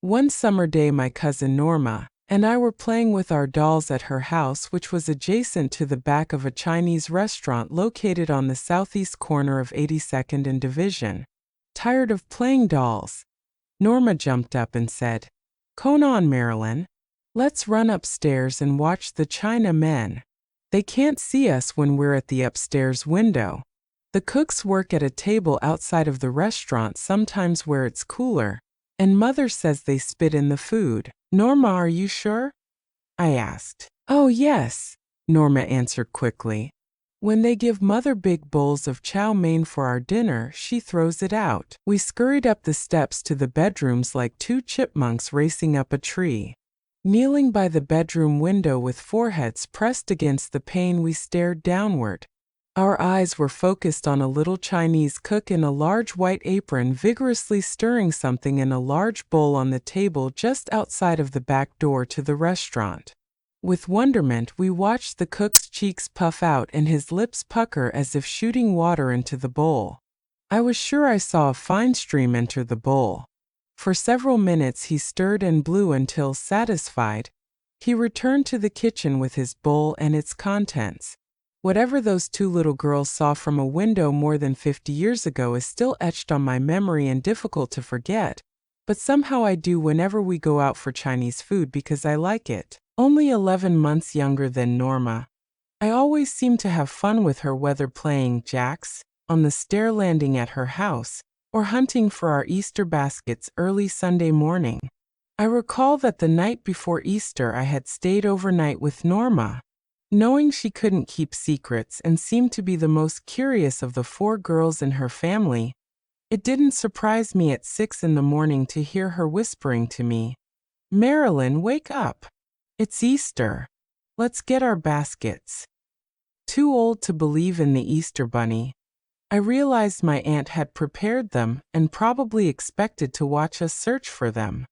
One summer day, my cousin Norma and I were playing with our dolls at her house, which was adjacent to the back of a Chinese restaurant located on the southeast corner of 82nd and Division. Tired of playing dolls, Norma jumped up and said, "Come on, Marilyn. Let's run upstairs and watch the China men. They can't see us when we're at the upstairs window. The cooks work at a table outside of the restaurant, sometimes where it's cooler, and Mother says they spit in the food." "Norma, are you sure?" I asked. "Oh, yes," Norma answered quickly. "When they give Mother big bowls of chow mein for our dinner, she throws it out." We scurried up the steps to the bedrooms like two chipmunks racing up a tree. Kneeling by the bedroom window with foreheads pressed against the pane, we stared downward. Our eyes were focused on a little Chinese cook in a large white apron vigorously stirring something in a large bowl on the table just outside of the back door to the restaurant. With wonderment, we watched the cook's cheeks puff out and his lips pucker as if shooting water into the bowl. I was sure I saw a fine stream enter the bowl. For several minutes he stirred and blew until, satisfied, he returned to the kitchen with his bowl and its contents. Whatever those two little girls saw from a window more than 50 years ago is still etched on my memory and difficult to forget, but somehow I do whenever we go out for Chinese food because I like it. Only 11 months younger than Norma, I always seem to have fun with her, whether playing jacks on the stair landing at her house or hunting for our Easter baskets early Sunday morning. I recall that the night before Easter I had stayed overnight with Norma. Knowing she couldn't keep secrets and seemed to be the most curious of the 4 girls in her family, it didn't surprise me at 6 in the morning to hear her whispering to me, "Marilyn, wake up. It's Easter. Let's get our baskets." Too old to believe in the Easter bunny, I realized my aunt had prepared them and probably expected to watch us search for them.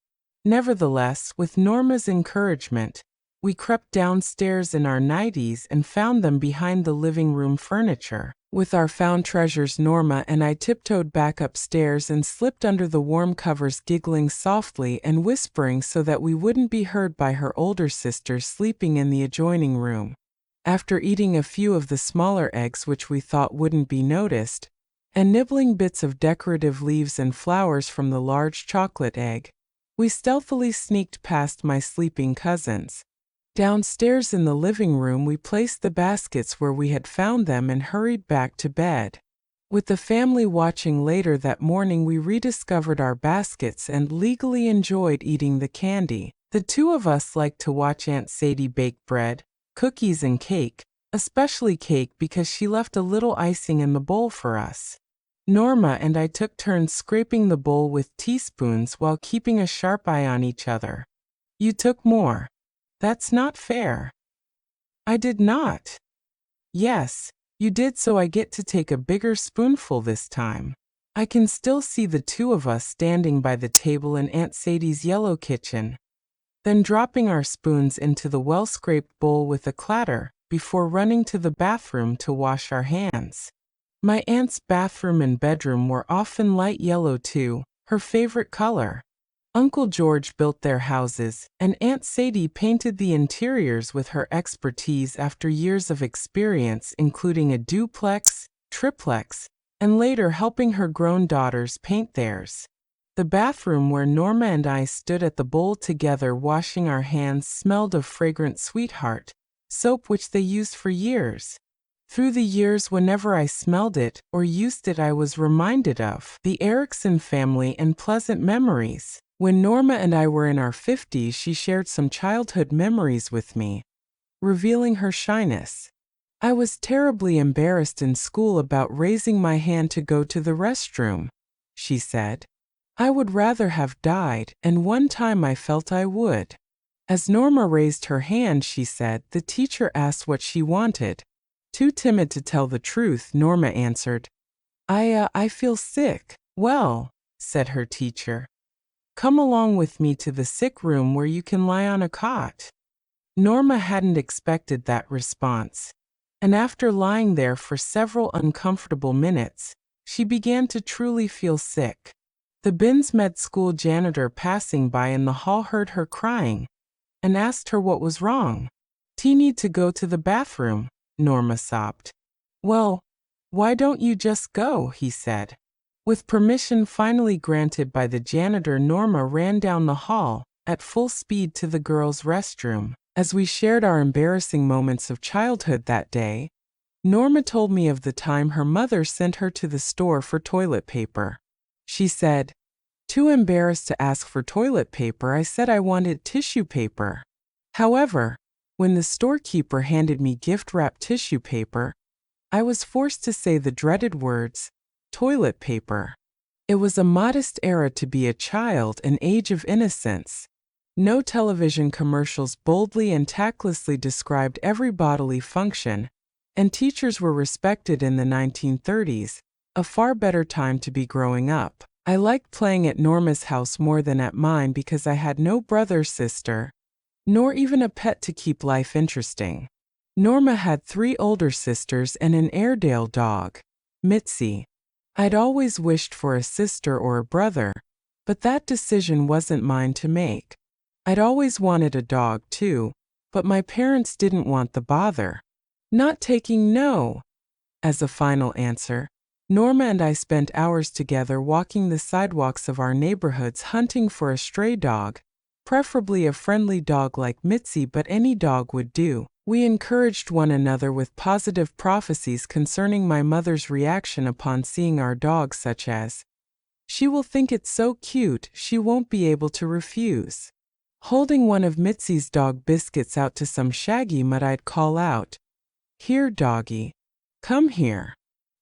Nevertheless, with Norma's encouragement, we crept downstairs in our nighties and found them behind the living room furniture. With our found treasures, Norma and I tiptoed back upstairs and slipped under the warm covers, giggling softly and whispering so that we wouldn't be heard by her older sisters sleeping in the adjoining room. After eating a few of the smaller eggs which we thought wouldn't be noticed, and nibbling bits of decorative leaves and flowers from the large chocolate egg, we stealthily sneaked past my sleeping cousins. Downstairs in the living room, we placed the baskets where we had found them and hurried back to bed. With the family watching later that morning, we rediscovered our baskets and legally enjoyed eating the candy. The two of us liked to watch Aunt Sadie bake bread, cookies, and cake, especially cake because she left a little icing in the bowl for us. Norma and I took turns scraping the bowl with teaspoons while keeping a sharp eye on each other. "You took more. That's not fair." "I did not." "Yes, you did, so I get to take a bigger spoonful this time." I can still see the two of us standing by the table in Aunt Sadie's yellow kitchen, then dropping our spoons into the well-scraped bowl with a clatter before running to the bathroom to wash our hands. My aunt's bathroom and bedroom were often light yellow too, her favorite color. Uncle George built their houses, and Aunt Sadie painted the interiors with her expertise after years of experience, including a duplex, triplex, and later helping her grown daughters paint theirs. The bathroom where Norma and I stood at the bowl together washing our hands smelled of fragrant Sweetheart, soap which they used for years. Through the years, whenever I smelled it or used it, I was reminded of the Erickson family and pleasant memories. When Norma and I were in our 50s, she shared some childhood memories with me, revealing her shyness. "I was terribly embarrassed in school about raising my hand to go to the restroom," she said. "I would rather have died, and one time I felt I would." As Norma raised her hand, she said, the teacher asked what she wanted. Too timid to tell the truth, Norma answered, I feel sick." "Well," said her teacher, "come along with me to the sick room where you can lie on a cot." Norma hadn't expected that response, and after lying there for several uncomfortable minutes, she began to truly feel sick. The Binns Med School janitor passing by in the hall heard her crying and asked her what was wrong. Need to go to the bathroom, Norma sobbed. Well, why don't you just go, he said. With permission finally granted by the janitor, Norma ran down the hall at full speed to the girls' restroom. As we shared our embarrassing moments of childhood that day, Norma told me of the time her mother sent her to the store for toilet paper. She said, "Too embarrassed to ask for toilet paper, I said I wanted tissue paper. However, when the storekeeper handed me gift-wrapped tissue paper, I was forced to say the dreaded words, toilet paper. It was a modest era to be a child, an age of innocence. No television commercials boldly and tactlessly described every bodily function, and teachers were respected in the 1930s, a far better time to be growing up. I liked playing at Norma's house more than at mine because I had no brother or sister, nor even a pet to keep life interesting. Norma had 3 older sisters and an Airedale dog, Mitzi. I'd always wished for a sister or a brother, but that decision wasn't mine to make. I'd always wanted a dog too, but my parents didn't want the bother. Not taking no as a final answer, Norma and I spent hours together walking the sidewalks of our neighborhoods hunting for a stray dog, preferably a friendly dog like Mitzi, but any dog would do. We encouraged one another with positive prophecies concerning my mother's reaction upon seeing our dog, such as, "She will think it's so cute, she won't be able to refuse." Holding one of Mitzi's dog biscuits out to some shaggy mutt, I'd call out, "Here, doggy. Come here."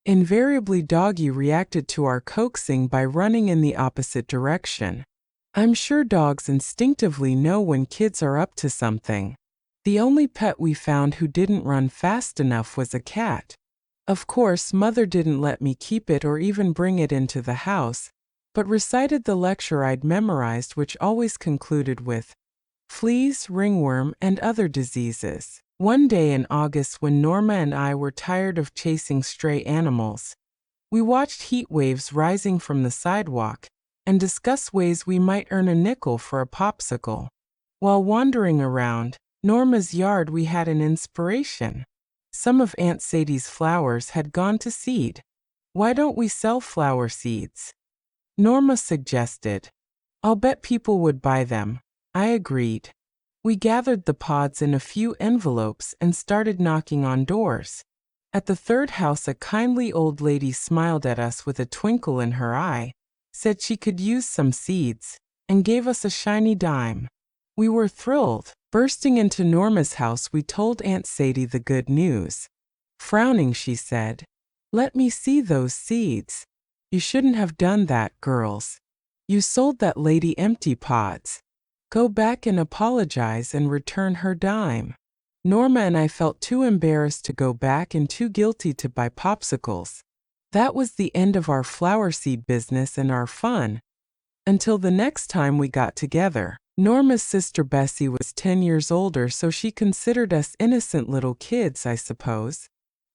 Invariably, doggy reacted to our coaxing by running in the opposite direction. I'm sure dogs instinctively know when kids are up to something. The only pet we found who didn't run fast enough was a cat. Of course, Mother didn't let me keep it or even bring it into the house, but recited the lecture I'd memorized, which always concluded with fleas, ringworm, and other diseases. One day in August, when Norma and I were tired of chasing stray animals, we watched heat waves rising from the sidewalk and discussed ways we might earn a nickel for a popsicle. While wandering around Norma's yard, we had an inspiration. Some of Aunt Sadie's flowers had gone to seed. "Why don't we sell flower seeds?" Norma suggested. "I'll bet people would buy them," I agreed. We gathered the pods in a few envelopes and started knocking on doors. At the 3rd house, a kindly old lady smiled at us with a twinkle in her eye, said she could use some seeds, and gave us a shiny dime. We were thrilled. Bursting into Norma's house, we told Aunt Sadie the good news. Frowning, she said, "Let me see those seeds. You shouldn't have done that, girls. You sold that lady empty pods. Go back and apologize and return her dime." Norma and I felt too embarrassed to go back and too guilty to buy popsicles. That was the end of our flower seed business and our fun, until the next time we got together. Norma's sister Bessie was 10 years older, so she considered us innocent little kids, I suppose.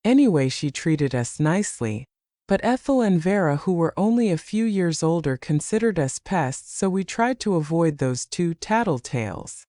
Anyway, she treated us nicely. But Ethel and Vera, who were only a few years older, considered us pests, so we tried to avoid those 2 tattletales.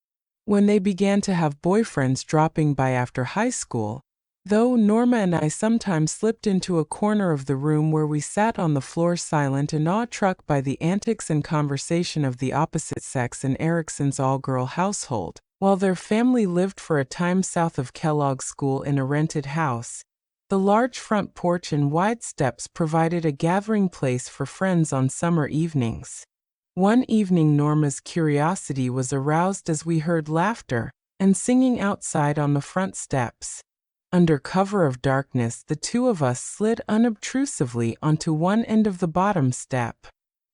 When they began to have boyfriends dropping by after high school, though, Norma and I sometimes slipped into a corner of the room where we sat on the floor silent and awe-struck by the antics and conversation of the opposite sex in Erickson's all-girl household. While their family lived for a time south of Kellogg School in a rented house, the large front porch and wide steps provided a gathering place for friends on summer evenings. One evening, Norma's curiosity was aroused as we heard laughter and singing outside on the front steps. Under cover of darkness, the 2 of us slid unobtrusively onto one end of the bottom step.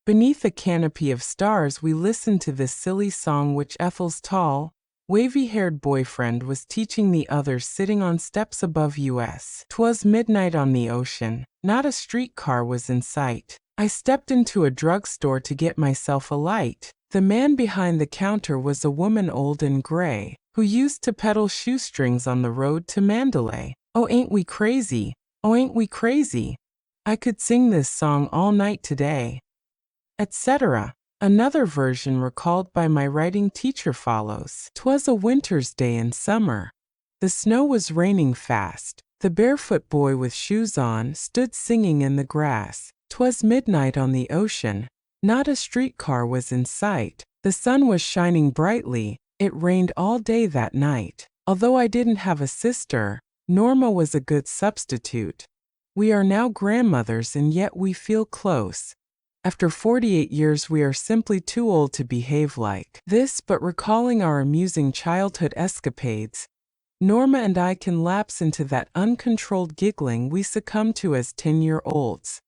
Beneath a canopy of stars, we listened to this silly song which Ethel's tall, wavy-haired boyfriend was teaching the others sitting on steps above us. 'Twas midnight on the ocean. Not a streetcar was in sight. I stepped into a drugstore to get myself a light. The man behind the counter was a woman old and gray, who used to peddle shoestrings on the road to Mandalay. Oh, ain't we crazy? Oh, ain't we crazy? I could sing this song all night today. etc. Another version recalled by my writing teacher follows. 'Twas a winter's day in summer. The snow was raining fast. The barefoot boy with shoes on stood singing in the grass. 'Twas midnight on the ocean. Not a streetcar was in sight. The sun was shining brightly. It rained all day that night. Although I didn't have a sister, Norma was a good substitute. We are now grandmothers and yet we feel close. After 48 years we are simply too old to behave like this, but recalling our amusing childhood escapades, Norma and I can lapse into that uncontrolled giggling we succumb to as 10-year-olds.